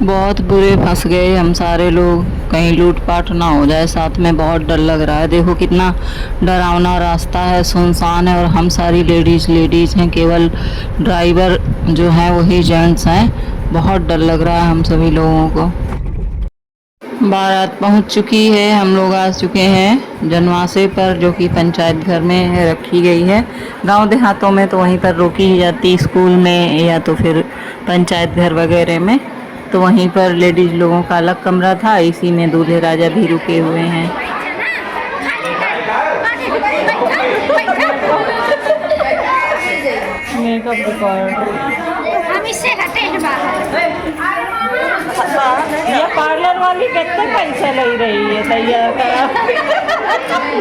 बहुत बुरे फंस गए हम सारे लोग, कहीं लूटपाट ना हो जाए साथ में। बहुत डर लग रहा है, देखो कितना डरावना रास्ता है, सुनसान है और हम सारी लेडीज़ हैं, केवल ड्राइवर जो है वही जेंट्स हैं। बहुत डर लग रहा है हम सभी लोगों को। बारात पहुंच चुकी है, हम लोग आ चुके हैं जनवासे पर, जो कि पंचायत घर में रखी गई है। गांव देहातों में तो वहीं पर रोकी ही जाती, स्कूल में या तो फिर पंचायत घर वगैरह में। तो वहीं पर लेडीज़ लोगों का अलग कमरा था, इसी में दूल्हे राजा भी रुके हुए हैं। मेकअप हम इससे हटे हैं बाहर। ये पार्लर वाली कितने पैसे ले रही है तैयार करा,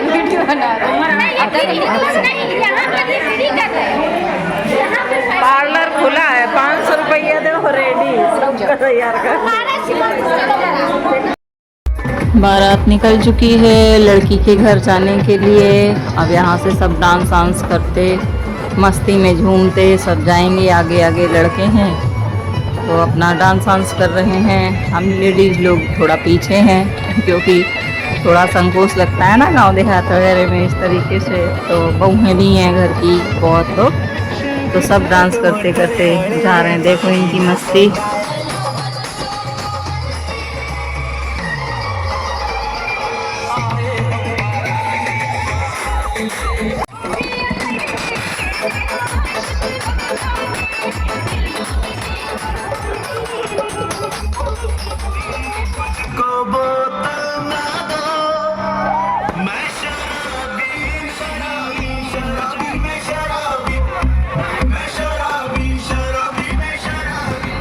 वीडियो बना रही है। पार्लर खुला है, 500 रुपया दो रेडी तैयार कर। बारात निकल चुकी है लड़की के घर जाने के लिए। अब यहाँ से सब डांस वांस करते, मस्ती में झूमते सब जाएंगे। आगे आगे लड़के हैं तो अपना डांस वांस कर रहे हैं। हम लेडीज़ लोग थोड़ा पीछे हैं, क्योंकि थोड़ा संकोच लगता है ना गांव देहात वगैरह में इस तरीके से। तो बहुएं भी हैं घर की बहुत लोग, तो सब डांस करते करते जा रहे हैं। देखो इनकी मस्ती।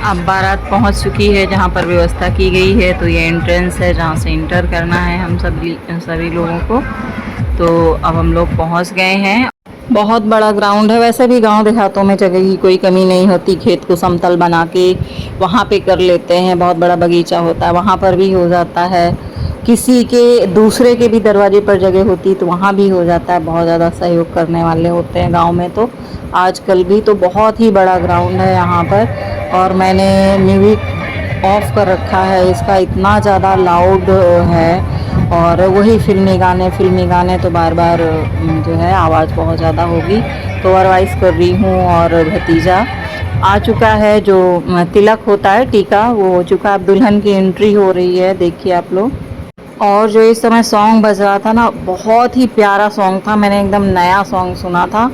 अब बारात पहुंच चुकी है जहां पर व्यवस्था की गई है। तो ये एंट्रेंस है जहां से इंटर करना है हम सभी लोगों को। तो अब हम लोग पहुंच गए हैं। बहुत बड़ा ग्राउंड है, वैसे भी गांव देहातों में जगह की कोई कमी नहीं होती। खेत को समतल बना के वहाँ पे कर लेते हैं, बहुत बड़ा बगीचा होता है, वहाँ पर भी हो जाता है। किसी के दूसरे के भी दरवाजे पर जगह होती तो वहाँ भी हो जाता है। बहुत ज़्यादा सहयोग करने वाले होते हैं गांव में तो आजकल भी। तो बहुत ही बड़ा ग्राउंड है यहाँ पर। और मैंने म्यूजिक ऑफ कर रखा है इसका, इतना ज़्यादा लाउड है। और वही फिल्मी गाने तो बार बार जो है आवाज़ बहुत ज़्यादा होगी, तो अरवाइज़ कर रही हूँ। और भतीजा आ चुका है, जो तिलक होता है टीका वो हो चुका। अब दुल्हन की एंट्री हो रही है, देखिए आप लोग। और जो इस समय सॉन्ग बज रहा था ना, बहुत ही प्यारा सॉन्ग था, मैंने एकदम नया सॉन्ग सुना था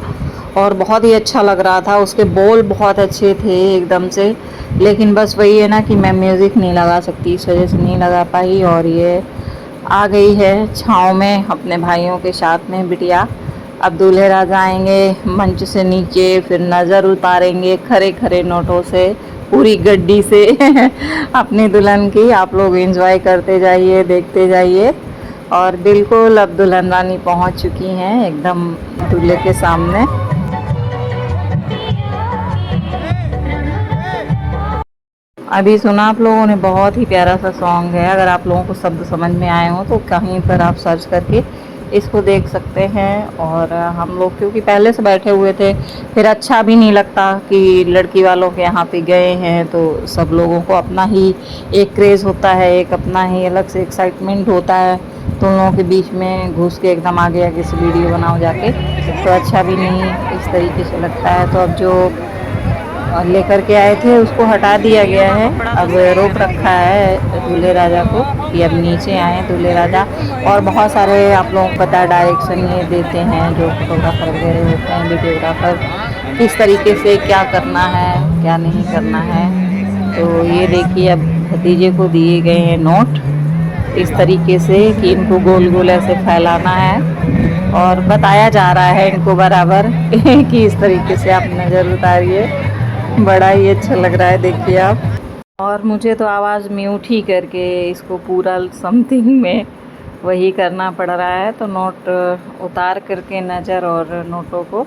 और बहुत ही अच्छा लग रहा था। उसके बोल बहुत अच्छे थे एकदम से, लेकिन बस वही है ना कि मैं म्यूज़िक नहीं लगा सकती, इस वजह से नहीं लगा पाई। और ये आ गई है छाँव में अपने भाइयों के साथ में बिटिया। अब दूल्हे राजा आएंगे मंच से नीचे, फिर नज़र उतारेंगे खरे खरे नोटों से पूरी गड्डी से अपनी दुल्हन की। आप लोग एंजॉय करते जाइए, देखते जाइए। और बिल्कुल अब दुल्हन रानी पहुंच चुकी हैं एकदम दूल्हे के सामने। अभी सुना आप लोगों ने, बहुत ही प्यारा सा सॉन्ग है। अगर आप लोगों को शब्द समझ में आए हो तो कहीं पर आप सर्च करके इसको देख सकते हैं। और हम लोग क्योंकि पहले से बैठे हुए थे, फिर अच्छा भी नहीं लगता कि लड़की वालों के यहाँ पे गए हैं। तो सब लोगों को अपना ही एक क्रेज़ होता है, एक अपना ही अलग से एक्साइटमेंट होता है। तो उन लोगों के बीच में घुस के एकदम आगे आगे से वीडियो बनाओ जाके, तो अच्छा भी नहीं इस तरीके से लगता है। तो अब जो लेकर के आए थे उसको हटा दिया गया है। अब रोक रखा है दूल्हे राजा को कि अब नीचे आए दूल्हे राजा। और बहुत सारे आप लोगों को पता है डायरेक्शन ये देते हैं जो फोटोग्राफर वगैरह होते हैं, वीडियोग्राफर, किस तरीके से क्या करना है क्या नहीं करना है। तो ये देखिए अब भतीजे को दिए गए हैं नोट इस तरीके से कि इनको गोल गोल ऐसे फैलाना है। और बताया जा रहा है इनको बराबर कि इस तरीके से आप नज़र उतारिए। बड़ा ही अच्छा लग रहा है, देखिए आप। और मुझे तो आवाज़ म्यूट ही करके इसको पूरा समथिंग में वही करना पड़ रहा है। तो नोट उतार करके नज़र और नोटों को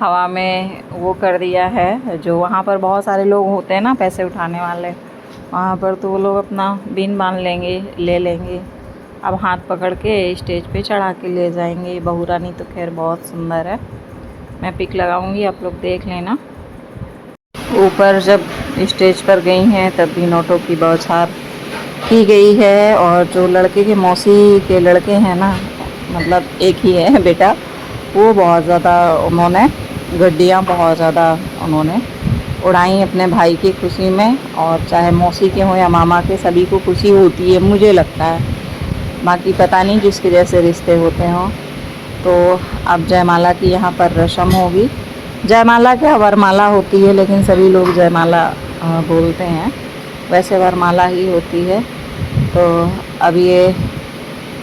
हवा में वो कर दिया है। जो वहाँ पर बहुत सारे लोग होते हैं ना पैसे उठाने वाले, वहाँ पर तो वो लोग अपना बीन बांध लेंगे, ले लेंगे। अब हाथ पकड़ के स्टेज पे चढ़ा के ले जाएंगे। बहू रानी तो खैर बहुत सुंदर है, मैं पिक लगाऊंगी, आप लोग देख लेना। ऊपर जब स्टेज पर गई हैं तब भी नोटों की बौछार की गई है। और जो लड़के के मौसी के लड़के हैं ना, मतलब एक ही है बेटा, वो बहुत ज़्यादा उन्होंने गड्डियाँ बहुत ज़्यादा उन्होंने उड़ाई अपने भाई की खुशी में। और चाहे मौसी के हों या मामा के, सभी को खुशी होती है मुझे लगता है, बाकी पता नहीं जिसके जैसे रिश्ते होते हों। तो अब जयमाला की यहाँ पर रस्म होगी। जयमाला क्या, वरमाला होती है, लेकिन सभी लोग जयमाला बोलते हैं, वैसे वरमाला ही होती है। तो अब ये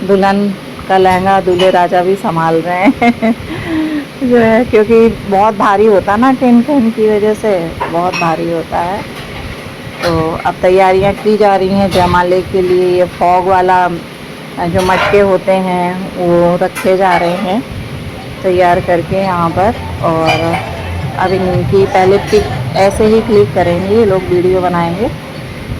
दुल्हन का लहंगा दूल्हे राजा भी संभाल रहे हैं जो है, क्योंकि बहुत भारी होता ना, टेन की वजह से बहुत भारी होता है। तो अब तैयारियां की जा रही हैं जयमाले के लिए। ये फॉग वाला जो मटके होते हैं वो रखे जा रहे हैं तैयार करके यहाँ पर। और अब इनकी पहले पिक ऐसे ही क्लिक करेंगे ये लोग, वीडियो बनाएंगे,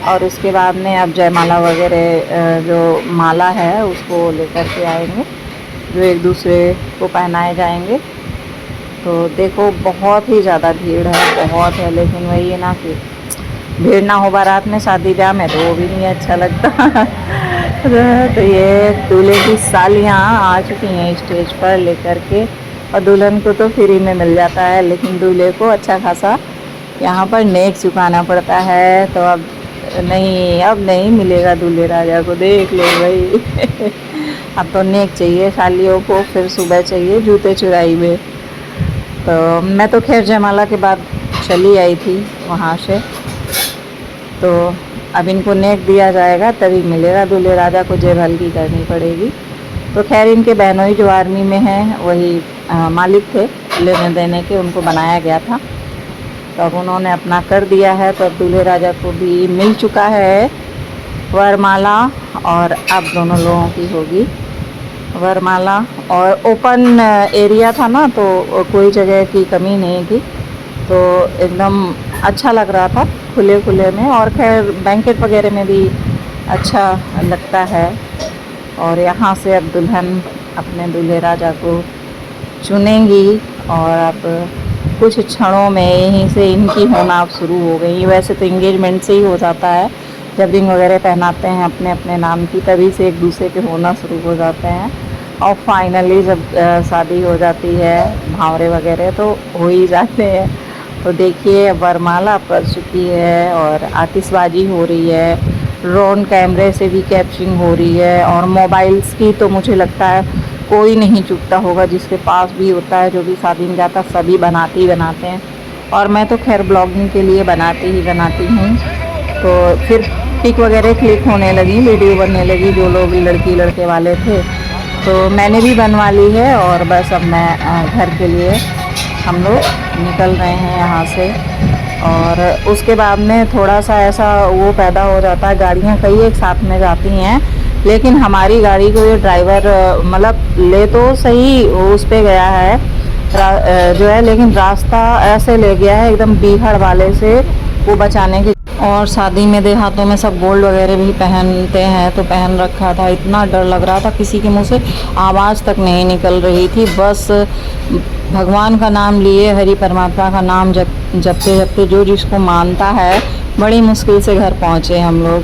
और उसके बाद में अब जयमाला वगैरह जो माला है उसको लेकर के आएंगे, जो एक दूसरे को पहनाए जाएंगे। तो देखो बहुत ही ज़्यादा भीड़ है, बहुत है, लेकिन वही है ना कि भीड़ ना हो बारात में, शादी ब्याह में, तो वो भी नहीं अच्छा लगता तो ये दूल्हे की सालियाँ आ चुकी हैं स्टेज पर लेकर के, और दुल्हन को तो फ्री में मिल जाता है, लेकिन दूल्हे को अच्छा खासा यहाँ पर नेक चुकाना पड़ता है। तो अब नहीं मिलेगा दूल्हे राजा को, देख लो भाई अब तो नेक चाहिए सालियों को, फिर सुबह चाहिए जूते चुराई में। तो मैं तो खैर जयमाला के बाद चली आई थी वहाँ से। तो अब इनको नेक दिया जाएगा तभी मिलेगा, दूल्हे राजा को जेब हल्की करनी पड़ेगी। तो खैर इनके बहनोई जो आर्मी में हैं वही मालिक थे लेने देने के, उनको बनाया गया था, तो अब उन्होंने अपना कर दिया है। तो अब दूल्हे राजा को भी मिल चुका है वरमाला, और अब दोनों लोगों की होगी वरमाला। और ओपन एरिया था ना, तो कोई जगह की कमी नहीं थी, तो एकदम अच्छा लग रहा था खुले खुले में। और खैर बैंकेट वगैरह में भी अच्छा लगता है। और यहाँ से अब दुल्हन अपने दूल्हे राजा को चुनेंगी, और अब कुछ क्षणों में यहीं से इनकी होना अब शुरू हो गई। वैसे तो इंगेजमेंट से ही हो जाता है, जब रिंग वगैरह पहनाते हैं अपने अपने नाम की, तभी से एक दूसरे के होना शुरू हो जाते हैं। और फाइनली जब शादी हो जाती है, भावरे वगैरह तो हो ही जाते हैं। तो देखिए वरमाला पड़ चुकी है और आतिशबाजी हो रही है, ड्रोन कैमरे से भी कैप्चरिंग हो रही है, और मोबाइल्स की तो मुझे लगता है कोई नहीं चूकता होगा, जिसके पास भी होता है, जो भी शादी में जाता सभी बनाते ही बनाते हैं। और मैं तो खैर ब्लॉगिंग के लिए बनाती हूँ। तो फिर पिक वगैरह क्लिक होने लगी, वीडियो बनने लगी, जो लोग लड़की लड़के वाले थे, तो मैंने भी बनवा ली है। और बस अब मैं घर के लिए हम लोग निकल रहे हैं यहाँ से। और उसके बाद में थोड़ा सा ऐसा वो पैदा हो जाता है, गाड़ियाँ कई एक साथ में जाती हैं, लेकिन हमारी गाड़ी को ये ड्राइवर मतलब ले तो सही उस पे गया है जो है, लेकिन रास्ता ऐसे ले गया है एकदम बीहड़ वाले से वो बचाने के। और शादी में देहातों में सब गोल्ड वगैरह भी पहनते हैं, तो पहन रखा था। इतना डर लग रहा था, किसी के मुंह से आवाज़ तक नहीं निकल रही थी, बस भगवान का नाम लिए, हरि परमात्मा का नाम जपते जपते जो जिसको मानता है, बड़ी मुश्किल से घर पहुँचे हम लोग।